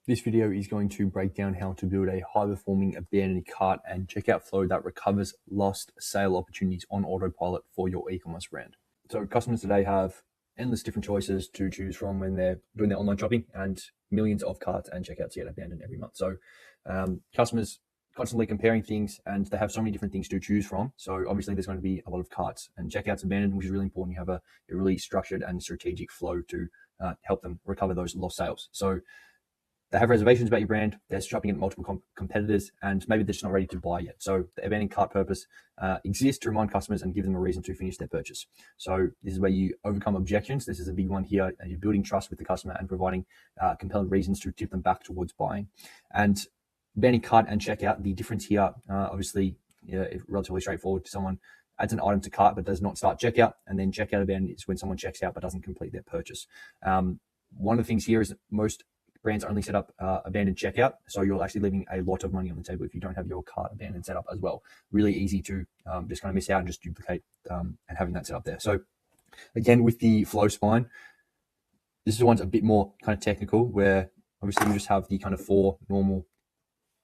This video is going to break down how to build a high-performing abandoned cart and checkout flow that recovers lost sale opportunities on autopilot for your e-commerce brand. So customers today have endless different choices to choose from when they're doing their online shopping, and millions of carts and checkouts get abandoned every month. So customers constantly comparing things, and they have so many different things to choose from. So obviously there's going to be a lot of carts and checkouts abandoned, which is really important. You have a really structured and strategic flow to help them recover those lost sales. So they have reservations about your brand, they're shopping at multiple competitors, and maybe they're just not ready to buy yet. So the abandoned cart purpose exists to remind customers and give them a reason to finish their purchase. So this is where you overcome objections. This is a big one here. You're building trust with the customer and providing compelling reasons to tip them back towards buying. And abandoned cart and checkout, the difference here, obviously, relatively straightforward. Someone adds an item to cart but does not start checkout, and then checkout abandoned is when someone checks out but doesn't complete their purchase. One of the things here is that most brands only set up abandoned checkout, so you're actually leaving a lot of money on the table if you don't have your cart abandoned set up as well. Really easy to just kind of miss out and just duplicate and having that set up there. So again, with the flow spine, this is one's a bit more kind of technical, where obviously you just have the kind of 4 normal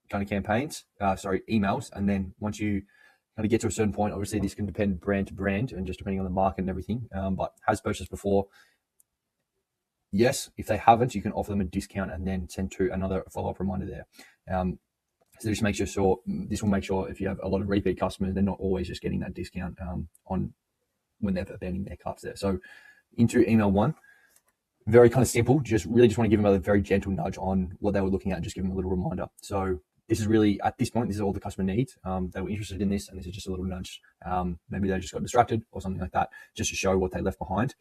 kind of campaigns, emails, and then once you kind of get to a certain point, obviously this can depend brand to brand and just depending on the market and everything, but has purchased before, yes. If they haven't, you can offer them a discount and then send to another follow-up reminder there. So this makes sure this will make sure if you have a lot of repeat customers, they're not always just getting that discount on when they're abandoning their carts there. So into email 1, very kind of simple. Just want to give them a very gentle nudge on what they were looking at and just give them a little reminder. So this is really, at this point, this is all the customer needs. They were interested in this, and this is just a little nudge. Maybe they just got distracted or something like that, just to show what they left behind.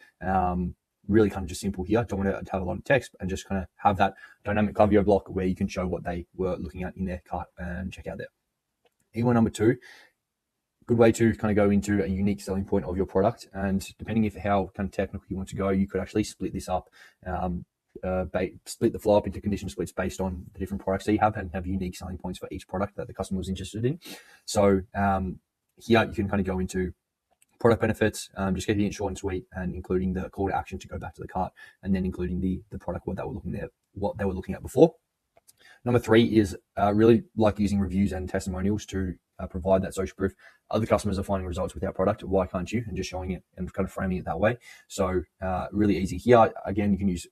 Really kind of just simple here. Don't want to have a lot of text, and just kind of have that dynamic Klaviyo block where you can show what they were looking at in their cart and check out there. Email number 2, good way to kind of go into a unique selling point of your product. And depending if how kind of technical you want to go, you could actually split this up, split the flow up into condition splits based on the different products that you have, and have unique selling points for each product that the customer was interested in. So here you can kind of go into product benefits, just keeping it short and sweet, and including the call to action to go back to the cart, and then including the product what they were looking at before. Number 3 is really like using reviews and testimonials to provide that social proof. Other customers are finding results with our product. Why can't you? And just showing it and kind of framing it that way. So really easy here. Again, you can use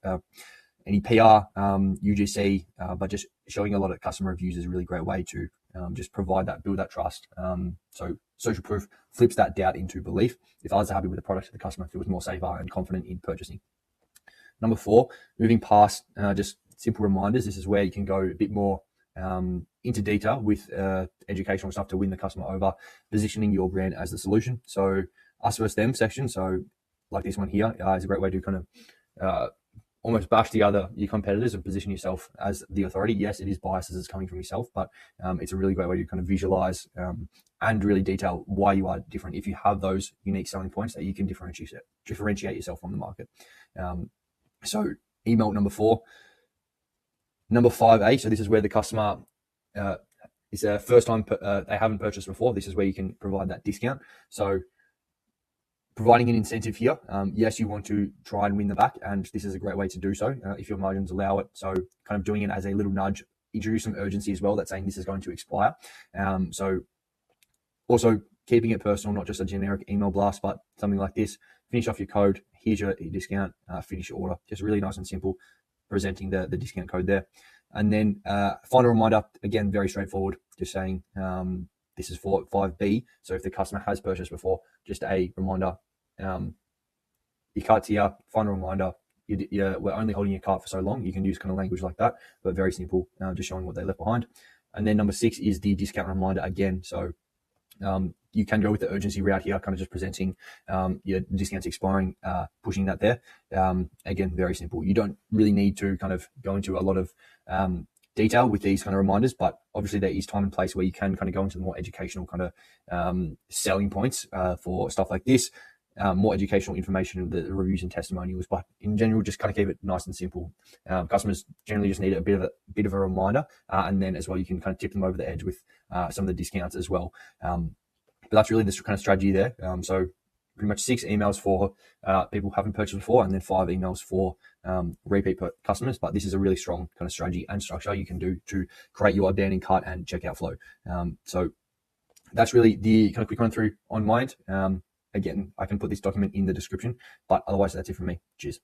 any PR, UGC, but just showing a lot of customer reviews is a really great way to just build that trust. So social proof flips that doubt into belief. If others are happy with the product, the customer feels more safer and confident in purchasing. Number 4, moving past just simple reminders. This is where you can go a bit more into detail with educational stuff to win the customer over, positioning your brand as the solution. So us versus them section. So like this one here is a great way to kind of almost bash your competitors and position yourself as the authority. Yes, it is biased as it's coming from yourself, but it's a really great way to kind of visualize and really detail why you are different if you have those unique selling points that you can differentiate yourself from the market. So email number 4. Number 5A, so this is where the customer is a first time they haven't purchased before. This is where you can provide that discount. So providing an incentive here. Yes, you want to try and win them back, and this is a great way to do so if your margins allow it. So kind of doing it as a little nudge, introduce some urgency as well, that's saying this is going to expire. So also keeping it personal, not just a generic email blast, but something like this. Finish off your code. Here's your discount. Finish your order. Just really nice and simple, presenting the discount code there. And then final reminder, again, very straightforward, just saying this is for 5B. So if the customer has purchased before, just a reminder, your cart's here, final reminder, we're only holding your cart for so long. You can use kind of language like that, but very simple, just showing what they left behind. And then number 6 is the discount reminder again. So you can go with the urgency route here, kind of just presenting your discounts expiring, pushing that there. Again, very simple. You don't really need to kind of go into a lot of detail with these kind of reminders, but obviously there is time and place where you can kind of go into the more educational kind of selling points for stuff like this. More educational information, the reviews and testimonials, but in general, just kind of keep it nice and simple. Customers generally just need a bit of a reminder, and then as well, you can kind of tip them over the edge with some of the discounts as well. But that's really the kind of strategy there. So pretty much 6 emails for people who haven't purchased before, and then 5 emails for repeat customers. But this is a really strong kind of strategy and structure you can do to create your abandoned cart and checkout flow. So that's really the kind of quick run through on Mind. Again, I can put this document in the description, but otherwise that's it from me. Cheers.